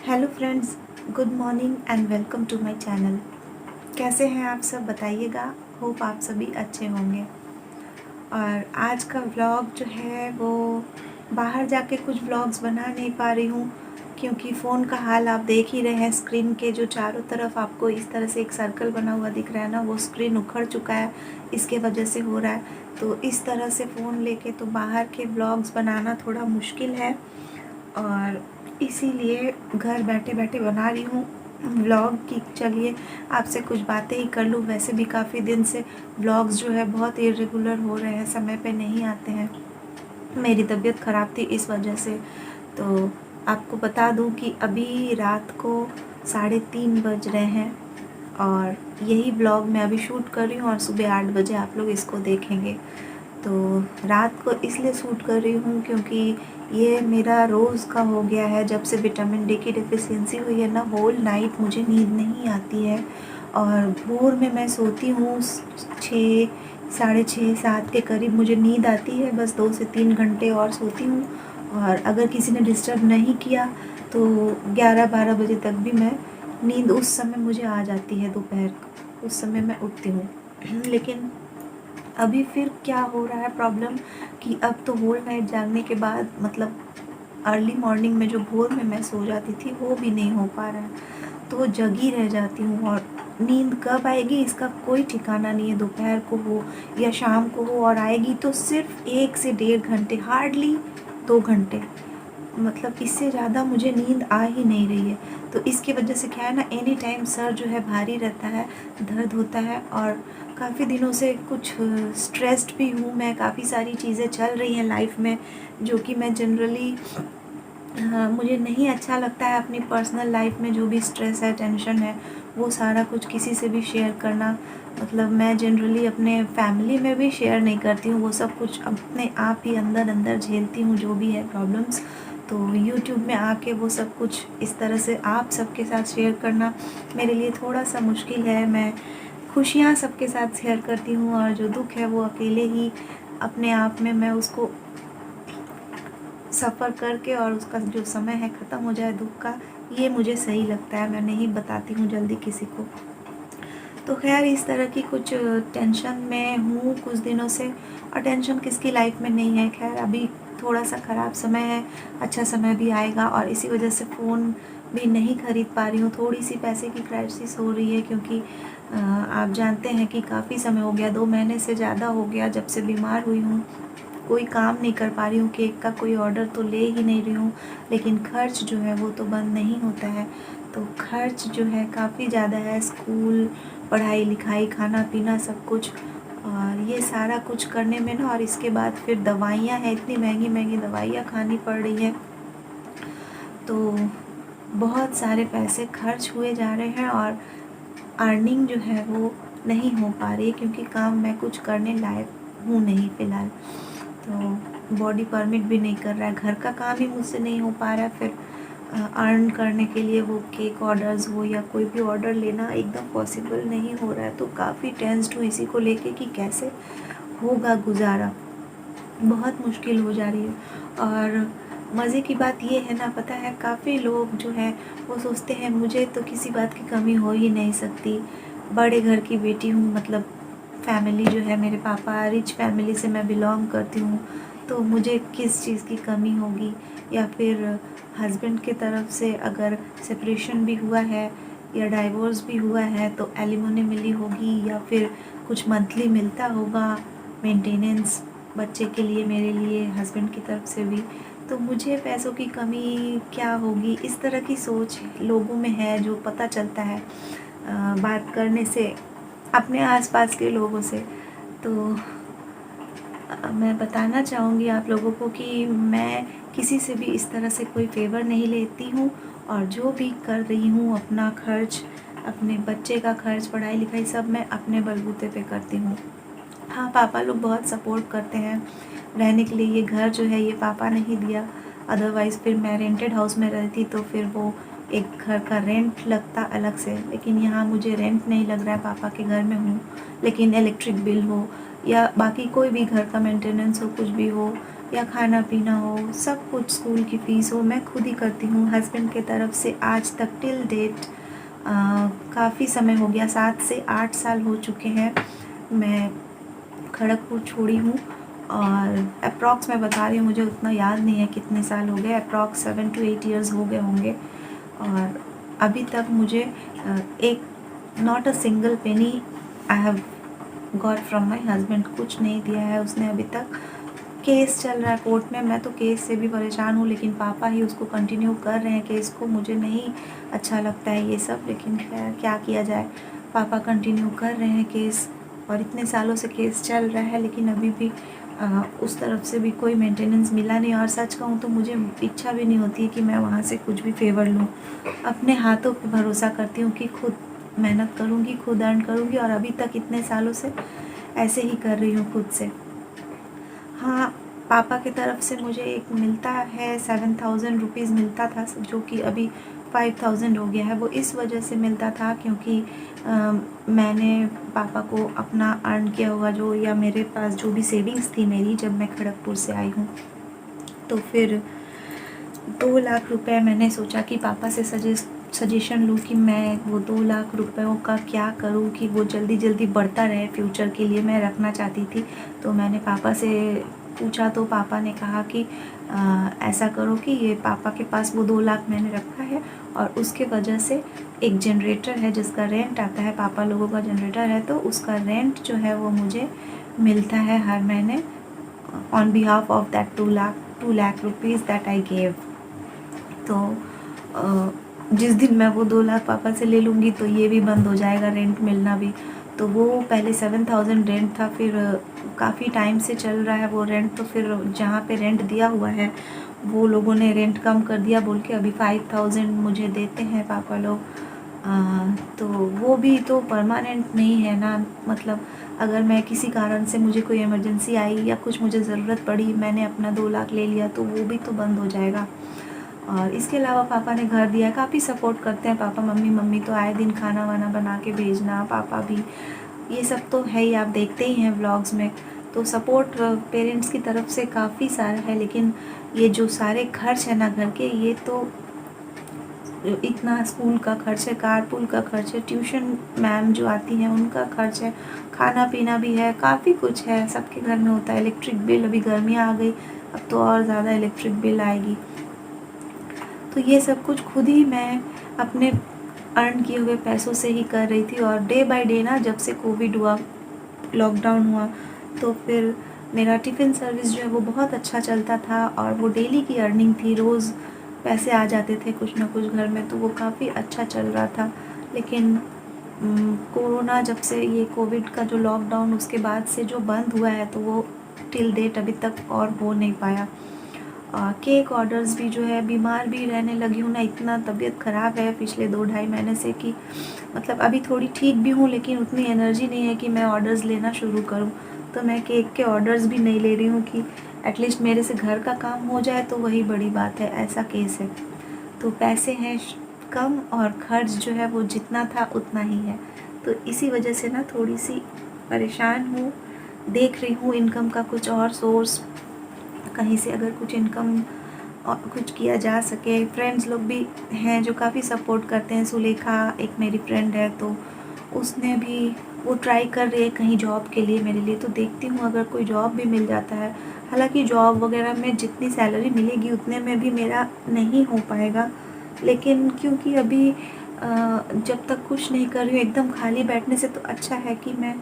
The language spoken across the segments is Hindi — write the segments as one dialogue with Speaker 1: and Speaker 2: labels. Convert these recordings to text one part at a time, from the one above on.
Speaker 1: Hello friends, good morning and welcome to my channel. कैसे हैं आप सब बताइएगा। होप आप सभी अच्छे होंगे। और आज का व्लॉग जो है वो बाहर जाके कुछ व्लॉग्स बना नहीं पा रही हूँ क्योंकि फ़ोन का हाल आप देख ही रहे हैं। स्क्रीन के जो चारों तरफ आपको इस तरह से एक सर्कल बना हुआ दिख रहा है ना, वो स्क्रीन उखड़ चुका है, इसके वजह से हो रहा है। तो इस तरह से फ़ोन लेके तो बाहर के व्लॉग्स बनाना थोड़ा मुश्किल है और इसीलिए घर बैठे बैठे बना रही हूँ व्लॉग की। चलिए आपसे कुछ बातें ही कर लूँ। वैसे भी काफ़ी दिन से व्लॉग्स जो है बहुत इरेगुलर हो रहे हैं, समय पे नहीं आते हैं। मेरी तबीयत ख़राब थी इस वजह से। तो आपको बता दूँ कि अभी रात को 3:30 बज रहे हैं और यही व्लॉग मैं अभी शूट कर रही हूँ और सुबह 8 बजे आप लोग इसको देखेंगे। तो रात को इसलिए शूट कर रही हूँ क्योंकि ये मेरा रोज़ का हो गया है। जब से विटामिन डी की डिफिशियंसी हुई है ना, होल नाइट मुझे नींद नहीं आती है और भोर में मैं सोती हूँ 6, 6:30, 7 के करीब मुझे नींद आती है। बस 2 से 3 घंटे और सोती हूँ और अगर किसी ने डिस्टर्ब नहीं किया तो 11-12 बजे तक भी मैं नींद उस समय मुझे आ जाती है। दोपहर उस समय मैं उठती हूँ। लेकिन अभी फिर क्या हो रहा है प्रॉब्लम कि अब तो होल नाइट जागने के बाद मतलब अर्ली मॉर्निंग में जो भोर में मैं सो जाती थी वो भी नहीं हो पा रहा है। तो जगी रह जाती हूँ और नींद कब आएगी इसका कोई ठिकाना नहीं है। दोपहर को हो या शाम को हो, और आएगी तो सिर्फ 1 से 1.5 घंटे, हार्डली 2 घंटे। मतलब इससे ज़्यादा मुझे नींद आ ही नहीं रही है। तो इसकी वजह से क्या है ना, एनी टाइम सर जो है भारी रहता है, दर्द होता है और काफ़ी दिनों से कुछ स्ट्रेस्ड भी हूँ मैं। काफ़ी सारी चीज़ें चल रही हैं लाइफ में जो कि मैं जनरली मुझे नहीं अच्छा लगता है अपनी पर्सनल लाइफ में जो भी स्ट्रेस है, टेंशन है, वो सारा कुछ किसी से भी शेयर करना। मतलब मैं जनरली अपने फैमिली में भी शेयर नहीं करती हूँ, वो सब कुछ अपने आप ही अंदर अंदर झेलती हूँ जो भी है प्रॉब्लम्स। तो यूट्यूब में आके वो सब कुछ इस तरह से आप सबके साथ शेयर करना मेरे लिए थोड़ा सा मुश्किल है। मैं खुशियाँ सबके साथ शेयर करती हूँ और जो दुख है वो अकेले ही अपने आप में मैं उसको सफ़र करके और उसका जो समय है ख़त्म हो जाए दुख का, ये मुझे सही लगता है। मैं नहीं बताती हूँ जल्दी किसी को। तो खैर इस तरह की कुछ टेंशन में हूँ कुछ दिनों से। और टेंशन किसकी लाइफ में नहीं है। खैर अभी थोड़ा सा ख़राब समय है, अच्छा समय भी आएगा और इसी वजह से फ़ोन भी नहीं ख़रीद पा रही हूँ। थोड़ी सी पैसे की क्राइसिस हो रही है क्योंकि आप जानते हैं कि काफ़ी समय हो गया, 2 महीने से ज़्यादा हो गया जब से बीमार हुई हूँ। कोई काम नहीं कर पा रही हूँ, केक का कोई ऑर्डर तो ले ही नहीं रही हूँ, लेकिन खर्च जो है वो तो बंद नहीं होता है। तो खर्च जो है काफ़ी ज़्यादा है, स्कूल, पढ़ाई लिखाई, खाना पीना सब कुछ, और ये सारा कुछ करने में ना, और इसके बाद फिर दवाइयाँ हैं, इतनी महंगी महंगी दवाइयाँ खानी पड़ रही है। तो बहुत सारे पैसे खर्च हुए जा रहे हैं और अर्निंग जो है वो नहीं हो पा रही है क्योंकि काम मैं कुछ करने लायक हूँ नहीं फ़िलहाल। तो बॉडी परमिट भी नहीं कर रहा है, घर का काम ही मुझसे नहीं हो पा रहा है। फिर अर्न करने के लिए वो केक ऑर्डर्स हो या कोई भी ऑर्डर लेना एकदम पॉसिबल नहीं हो रहा है। तो काफ़ी टेंस्ड हूँ इसी को लेके कि कैसे होगा गुजारा, बहुत मुश्किल हो जा रही है। और मज़े की बात ये है ना, पता है काफ़ी लोग जो है वो सोचते हैं मुझे तो किसी बात की कमी हो ही नहीं सकती, बड़े घर की बेटी हूँ, मतलब फैमिली जो है, मेरे पापा रिच फैमिली से मैं बिलोंग करती हूँ, तो मुझे किस चीज़ की कमी होगी। या फिर हस्बैंड की तरफ से अगर सेपरेशन भी हुआ है या डाइवोर्स भी हुआ है तो एलिमनी मिली होगी या फिर कुछ मंथली मिलता होगा मेंटेनेंस बच्चे के लिए, मेरे लिए, हस्बैंड की तरफ से भी। तो मुझे पैसों की कमी क्या होगी, इस तरह की सोच लोगों में है जो पता चलता है बात करने से अपने आसपास के लोगों से। तो मैं बताना चाहूँगी आप लोगों को कि मैं किसी से भी इस तरह से कोई फेवर नहीं लेती हूँ और जो भी कर रही हूँ अपना खर्च, अपने बच्चे का खर्च, पढ़ाई लिखाई सब मैं अपने बलबूते पे करती हूँ। हाँ, पापा लोग बहुत सपोर्ट करते हैं। रहने के लिए ये घर जो है ये पापा ने ही दिया, अदरवाइज़ फिर मैं रेंटेड हाउस में रहती तो फिर वो एक घर का रेंट लगता अलग से। लेकिन यहाँ मुझे रेंट नहीं लग रहा है, पापा के घर में हूँ, लेकिन इलेक्ट्रिक बिल हो या बाकी कोई भी घर का मेंटेनेंस हो, कुछ भी हो, या खाना पीना हो, सब कुछ, स्कूल की फ़ीस हो, मैं खुद ही करती हूँ। हस्बैंड के तरफ से आज तक टिल डेट काफ़ी समय हो गया, 7 से 8 साल हो चुके हैं मैं खड़गपुर छोड़ी हूँ। और अप्रॉक्स मैं बता रही हूँ, मुझे उतना याद नहीं है कितने साल हो गए, अप्रॉक्स 7 to 8 ईयर्स हो गए होंगे। और अभी तक मुझे एक not a single penny I have got from my husband, कुछ नहीं दिया है उसने अभी तक। केस चल रहा है कोर्ट में, मैं तो केस से भी परेशान हूँ, लेकिन पापा ही उसको कंटिन्यू कर रहे हैं केस को। मुझे नहीं अच्छा लगता है ये सब, लेकिन खैर क्या किया जाए, पापा कंटिन्यू कर रहे हैं केस। और इतने सालों से केस चल रहा है, लेकिन अभी भी उस तरफ से भी कोई मेंटेनेंस मिला नहीं। और सच कहूँ तो मुझे इच्छा भी नहीं होती है कि मैं वहाँ से कुछ भी फेवर लूँ। अपने हाथों पे भरोसा करती हूँ कि खुद मेहनत करूँगी, खुद अर्न करूँगी, और अभी तक इतने सालों से ऐसे ही कर रही हूँ खुद से। हाँ, पापा की तरफ से मुझे एक मिलता है 7,000 रुपीज़ मिलता था, जो कि अभी 5,000 हो गया है। वो इस वजह से मिलता था क्योंकि मैंने पापा को अपना अर्न किया हुआ जो, या मेरे पास जो भी सेविंग्स थी मेरी जब मैं खड़गपुर से आई हूँ, तो फिर 2 लाख रुपए मैंने सोचा कि पापा से सजेशन लूँ कि मैं वो 2 लाख रुपयों का क्या करूँ कि वो जल्दी जल्दी बढ़ता रहे, फ्यूचर के लिए मैं रखना चाहती थी। तो मैंने पापा से पूछा, तो पापा ने कहा कि ऐसा करो कि ये पापा के पास वो 2 लाख मैंने रखा है, और उसके वजह से एक जनरेटर है जिसका रेंट आता है, पापा लोगों का जनरेटर है, तो उसका रेंट जो है वो मुझे मिलता है हर महीने on behalf of that 2 lakh rupees that I gave. तो जिस दिन मैं वो 2 लाख पापा से ले लूँगी तो ये भी बंद हो जाएगा, रेंट मिलना भी। तो वो पहले 7,000 रेंट था, फिर काफ़ी टाइम से चल रहा है वो रेंट, तो फिर जहाँ पे रेंट दिया हुआ है वो लोगों ने रेंट कम कर दिया बोल के अभी 5,000 मुझे देते हैं पापा लोग। तो वो भी तो परमानेंट नहीं है ना, मतलब अगर मैं किसी कारण से, मुझे कोई इमरजेंसी आई या कुछ मुझे ज़रूरत पड़ी, मैंने अपना 2 लाख ले लिया, तो वो भी तो बंद हो जाएगा। और इसके अलावा पापा ने घर दिया, काफ़ी सपोर्ट करते हैं पापा। मम्मी तो आए दिन खाना वाना बना के भेजना, पापा भी, ये सब तो है ही, आप देखते ही हैं व्लॉग्स में। तो सपोर्ट पेरेंट्स की तरफ से काफ़ी सारा है, लेकिन ये जो सारे खर्च है ना घर के, ये तो इतना स्कूल का खर्च है, कारपूल का खर्च है, ट्यूशन मैम जो आती हैं उनका खर्च है, खाना पीना भी है, काफ़ी कुछ है, सबके घर में होता है। इलेक्ट्रिक बिल, अभी गर्मियाँ आ गई, अब तो और ज़्यादा इलेक्ट्रिक बिल आएगी। तो ये सब कुछ खुद ही मैं अपने अर्न किए हुए पैसों से ही कर रही थी। और डे बाय डे ना, जब से कोविड हुआ, लॉकडाउन हुआ, तो फिर मेरा टिफ़िन सर्विस जो है वो बहुत अच्छा चलता था, और वो डेली की अर्निंग थी, रोज़ पैसे आ जाते थे कुछ ना कुछ घर में, तो वो काफ़ी अच्छा चल रहा था। लेकिन कोरोना, जब से ये कोविड का जो लॉकडाउन उसके बाद से जो बंद हुआ है, तो वो टिल डेट अभी तक और हो नहीं पाया। केक ऑर्डर्स भी जो है, बीमार भी रहने लगी हूँ ना, इतना तबीयत ख़राब है पिछले 2-2.5 महीने से कि मतलब अभी थोड़ी ठीक भी हूँ, लेकिन उतनी एनर्जी नहीं है कि मैं ऑर्डर्स लेना शुरू करूँ। तो मैं केक के ऑर्डर्स भी नहीं ले रही हूँ कि एटलीस्ट मेरे से घर का काम हो जाए, तो वही बड़ी बात है, ऐसा केस है। तो पैसे हैं कम, और खर्च जो है वो जितना था उतना ही है। तो इसी वजह से ना थोड़ी सी परेशान हूँ, देख रही हूँ इनकम का कुछ और सोर्स, कहीं से अगर कुछ इनकम और कुछ किया जा सके। फ्रेंड्स लोग भी हैं जो काफ़ी सपोर्ट करते हैं, सुलेखा एक मेरी फ्रेंड है, तो उसने भी, वो ट्राई कर रही है कहीं जॉब के लिए मेरे लिए, तो देखती हूँ अगर कोई जॉब भी मिल जाता है। हालांकि जॉब वगैरह में जितनी सैलरी मिलेगी उतने में भी मेरा नहीं हो पाएगा, लेकिन क्योंकि अभी जब तक कुछ नहीं कर रही हूँ, एकदम खाली बैठने से तो अच्छा है कि मैं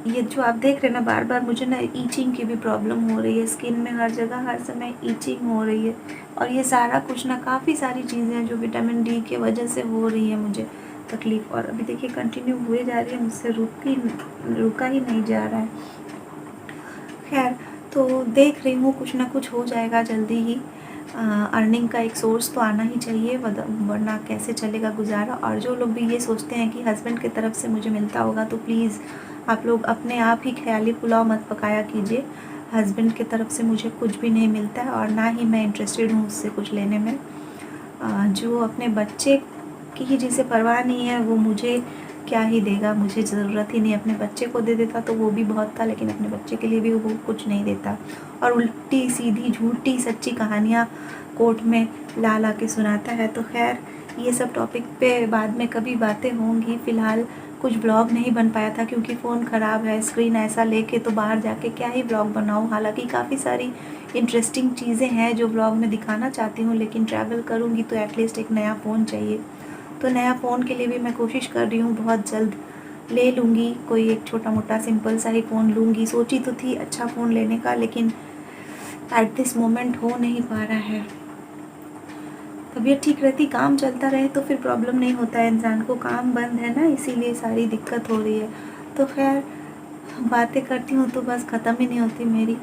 Speaker 1: ये जो आप देख रहे हैं ना, बार बार मुझे ना ईचिंग की भी प्रॉब्लम हो रही है, स्किन में हर जगह हर समय ईचिंग हो रही है। और ये सारा कुछ ना, काफ़ी सारी चीज़ें हैं जो विटामिन डी की वजह से हो रही है मुझे तकलीफ़, और अभी देखिए कंटिन्यू हुए जा रही है, मुझसे रुका ही नहीं जा रहा है। खैर, तो देख रही हूँ कुछ ना कुछ हो जाएगा जल्दी ही। अर्निंग का एक सोर्स तो आना ही चाहिए, वरना कैसे चलेगा गुजारा। और जो लोग भी ये सोचते हैं कि हस्बैंड की तरफ से मुझे मिलता होगा, तो प्लीज़ आप लोग अपने आप ही ख्याली पुलाव मत पकाया कीजिए। हस्बैंड की तरफ से मुझे कुछ भी नहीं मिलता है, और ना ही मैं इंटरेस्टेड हूँ उससे कुछ लेने में। जो अपने बच्चे की ही जिसे परवाह नहीं है, वो मुझे क्या ही देगा, मुझे ज़रूरत ही नहीं। अपने बच्चे को दे देता तो वो भी बहुत था, लेकिन अपने बच्चे के लिए भी वो कुछ नहीं देता, और उल्टी सीधी झूठी सच्ची कहानियाँ कोर्ट में ला ला के सुनाता है। तो खैर ये सब टॉपिक पे बाद में कभी बातें होंगी। फ़िलहाल कुछ ब्लॉग नहीं बन पाया था क्योंकि फ़ोन ख़राब है, स्क्रीन ऐसा लेके तो बाहर जाके क्या ही ब्लॉग बनाऊँ। हालांकि काफ़ी सारी इंटरेस्टिंग चीज़ें हैं जो ब्लॉग में दिखाना चाहती हूँ, लेकिन ट्रैवल करूँगी तो एटलीस्ट एक नया फ़ोन चाहिए। तो नया फ़ोन के लिए भी मैं कोशिश कर रही हूँ, बहुत जल्द ले लूँगी। कोई एक छोटा मोटा सिंपल सा ही फ़ोन लूँगी। सोची तो थी अच्छा फ़ोन लेने का, लेकिन एट दिस मोमेंट हो नहीं पा रहा है। तबीयत ठीक रहती, काम चलता रहे तो फिर प्रॉब्लम नहीं होता है इंसान को। काम बंद है ना, इसीलिए सारी दिक्कत हो रही है। तो खैर बातें करती हूँ तो बस ख़त्म ही नहीं होती मेरी।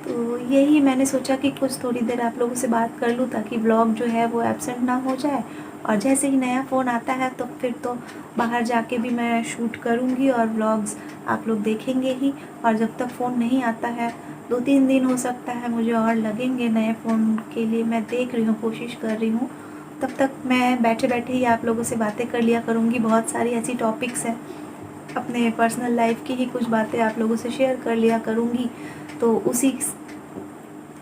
Speaker 1: तो यही मैंने सोचा कि कुछ थोड़ी देर आप लोगों से बात कर लूँ, ताकि ब्लॉग जो है वो एब्सेंट ना हो जाए। और जैसे ही नया फ़ोन आता है तो फिर तो बाहर जाके भी मैं शूट करूँगी और व्लॉग्स आप लोग देखेंगे ही। और जब तक फ़ोन नहीं आता है, 2-3 दिन हो सकता है मुझे और लगेंगे नए फ़ोन के लिए। मैं देख रही हूँ, कोशिश कर रही हूँ। तब तक मैं बैठे बैठे ही आप लोगों से बातें कर लिया करूँगी। बहुत सारी ऐसी टॉपिक्स हैं, अपने पर्सनल लाइफ की ही कुछ बातें आप लोगों से शेयर कर लिया करूँगी। तो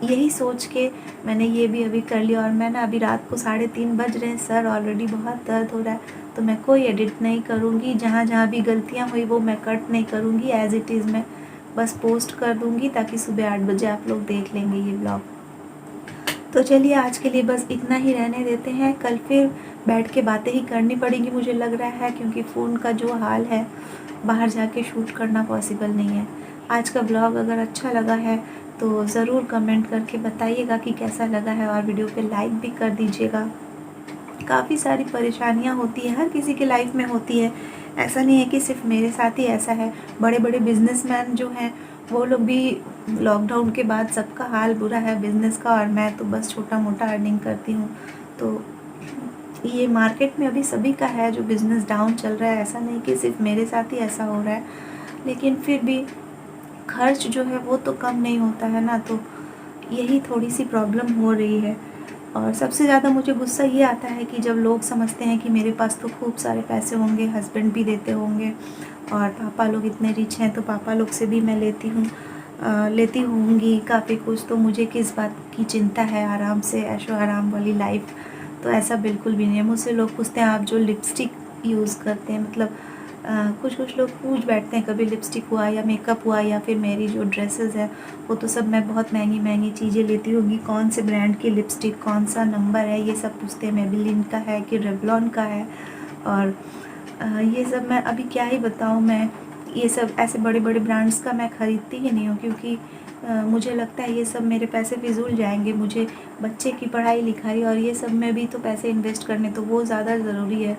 Speaker 1: यही सोच के मैंने ये भी अभी कर लिया। और मैं ना अभी रात को 3:30 बज रहे हैं, सर ऑलरेडी बहुत दर्द हो रहा है, तो मैं कोई एडिट नहीं करूँगी। जहाँ जहाँ भी गलतियाँ हुई वो मैं कट नहीं करूँगी, एज़ इट इज़ मैं बस पोस्ट कर दूँगी, ताकि सुबह 8 बजे आप लोग देख लेंगे ये ब्लॉग। तो चलिए आज के लिए बस इतना ही रहने देते हैं। कल फिर बैठ के बातें ही करनी पड़ेंगी मुझे लग रहा है, क्योंकि फ़ोन का जो हाल है बाहर जाके शूट करना पॉसिबल नहीं है। आज का ब्लॉग अगर अच्छा लगा है तो ज़रूर कमेंट करके बताइएगा कि कैसा लगा है, और वीडियो पे लाइक भी कर दीजिएगा। काफ़ी सारी परेशानियाँ होती हैं, हर किसी के लाइफ में होती है। ऐसा नहीं है कि सिर्फ मेरे साथ ही ऐसा है। बड़े बड़े बिजनेसमैन जो हैं वो लोग भी, लॉकडाउन के बाद सबका हाल बुरा है बिज़नेस का, और मैं तो बस छोटा मोटा अर्निंग करती हूँ। तो ये मार्केट में अभी सभी का है जो बिज़नेस डाउन चल रहा है। ऐसा नहीं कि सिर्फ मेरे साथ ही ऐसा हो रहा है, लेकिन फिर भी खर्च जो है वो तो कम नहीं होता है ना। तो यही थोड़ी सी प्रॉब्लम हो रही है। और सबसे ज़्यादा मुझे गुस्सा ये आता है कि जब लोग समझते हैं कि मेरे पास तो खूब सारे पैसे होंगे, हस्बैंड भी देते होंगे, और पापा लोग इतने रिच हैं तो पापा लोग से भी मैं लेती होंगी काफ़ी कुछ, तो मुझे किस बात की चिंता है। आराम से ऐशो आराम वाली लाइफ तो ऐसा बिल्कुल भी नहीं है। मुझसे लोग पूछते हैं आप जो लिपस्टिक यूज़ करते हैं, मतलब कुछ लोग पूछ बैठते हैं, कभी लिपस्टिक हुआ या मेकअप हुआ या फिर मेरी जो ड्रेसेस है वो तो सब मैं बहुत महंगी महंगी चीज़ें लेती होंगी। कौन से ब्रांड की लिपस्टिक, कौन सा नंबर है, ये सब पूछते हैं। मेबेलिन का है कि रेवलॉन का है, और ये सब मैं अभी क्या ही बताऊँ। मैं ये सब ऐसे बड़े बड़े ब्रांड्स का मैं ख़रीदती ही नहीं हूँ, क्योंकि मुझे लगता है ये सब मेरे पैसे फिजूल जाएंगे। मुझे बच्चे की पढ़ाई लिखाई और ये सब में भी तो पैसे इन्वेस्ट करने, तो वो ज़्यादा ज़रूरी है।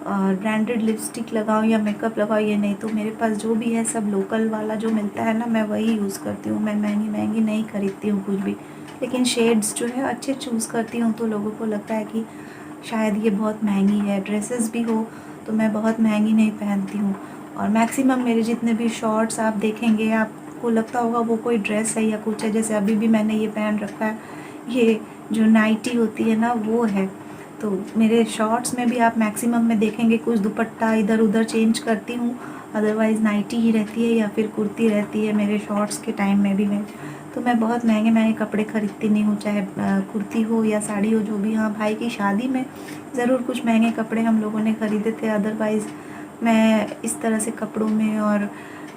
Speaker 1: और ब्रांडेड लिपस्टिक लगाओ या मेकअप लगाओ ये नहीं, तो मेरे पास जो भी है सब लोकल वाला जो मिलता है ना, मैं वही यूज़ करती हूँ। मैं महंगी महंगी नहीं ख़रीदती हूँ कुछ भी, लेकिन शेड्स जो है अच्छे चूज़ करती हूँ। तो लोगों को लगता है कि शायद ये बहुत महंगी है। ड्रेसेस भी हो तो मैं बहुत महंगी नहीं पहनती हूँ, और मैक्सिमम मेरे जितने भी शॉर्ट्स आप देखेंगे आपको लगता होगा वो कोई ड्रेस है या कुछ है। जैसे अभी भी मैंने ये पहन रखा है, ये जो नाइटी होती है ना वो है। तो मेरे शॉर्ट्स में भी आप मैक्सिमम में देखेंगे कुछ दुपट्टा इधर उधर चेंज करती हूँ, अदरवाइज़ नाइटी ही रहती है या फिर कुर्ती रहती है मेरे शॉर्ट्स के टाइम में भी। तो मैं बहुत महंगे महंगे कपड़े ख़रीदती नहीं हूँ, चाहे कुर्ती हो या साड़ी हो, जो भी। हाँ, भाई की शादी में ज़रूर कुछ महंगे कपड़े हम लोगों ने ख़रीदे थे, अदरवाइज़ मैं इस तरह से कपड़ों में और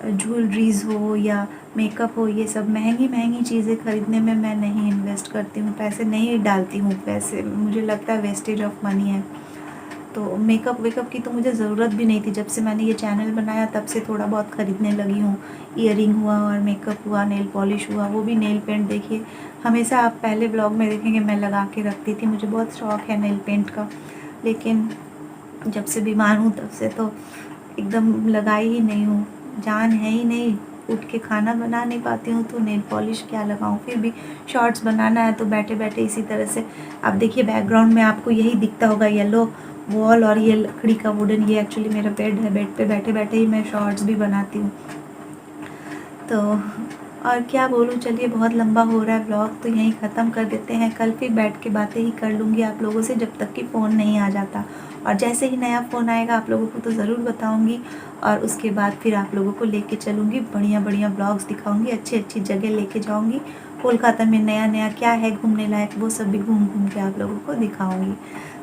Speaker 1: ज्वेलरीज़ हो या मेकअप हो, ये सब महंगी महंगी चीज़ें ख़रीदने में मैं नहीं इन्वेस्ट करती हूँ, पैसे नहीं डालती हूँ। पैसे मुझे लगता है वेस्टेज ऑफ मनी है। तो मेकअप वेकअप की तो मुझे ज़रूरत भी नहीं थी। जब से मैंने ये चैनल बनाया तब से थोड़ा बहुत ख़रीदने लगी हूँ। ईयरिंग हुआ और मेकअप हुआ, नेल पॉलिश हुआ, वो भी नेल पेंट देखिए हमेशा आप पहले ब्लॉग में देखेंगे मैं लगा के रखती थी। मुझे बहुत शौक़ है नेल पेंट का, लेकिन जब से बीमार हूँ तब से तो एकदम लगाई ही नहीं हूँ। जान है ही नहीं, उठ के खाना बना नहीं पाती हूँ तो नेल पॉलिश क्या लगाऊँ। फिर भी शॉर्ट्स बनाना है तो बैठे बैठे इसी तरह से आप देखिए बैकग्राउंड में आपको यही दिखता होगा, येलो वॉल और ये लकड़ी का वुडन, ये एक्चुअली मेरा बेड है। बेड पे बैठे बैठे ही मैं शॉर्ट्स भी बनाती हूँ। तो और क्या बोलूँ, चलिए बहुत लंबा हो रहा है व्लॉग, तो यहीं ख़त्म कर देते हैं। कल फिर बैठ के बातें ही कर लूँगी आप लोगों से, जब तक कि फ़ोन नहीं आ जाता। और जैसे ही नया फ़ोन आएगा आप लोगों को तो ज़रूर बताऊँगी, और उसके बाद फिर आप लोगों को लेके चलूँगी, बढ़िया बढ़िया व्लॉग्स दिखाऊँगी, अच्छी अच्छी जगह लेके जाऊँगी। कोलकाता में नया नया क्या है घूमने लायक, वो सब भी घूम घूम के आप लोगों को दिखाऊँगी।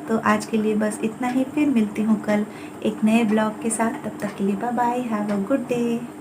Speaker 1: तो आज के लिए बस इतना ही, फिर मिलती हूँ कल एक नए ब्लॉग के साथ। तब तक के लिए bye bye, have a good day.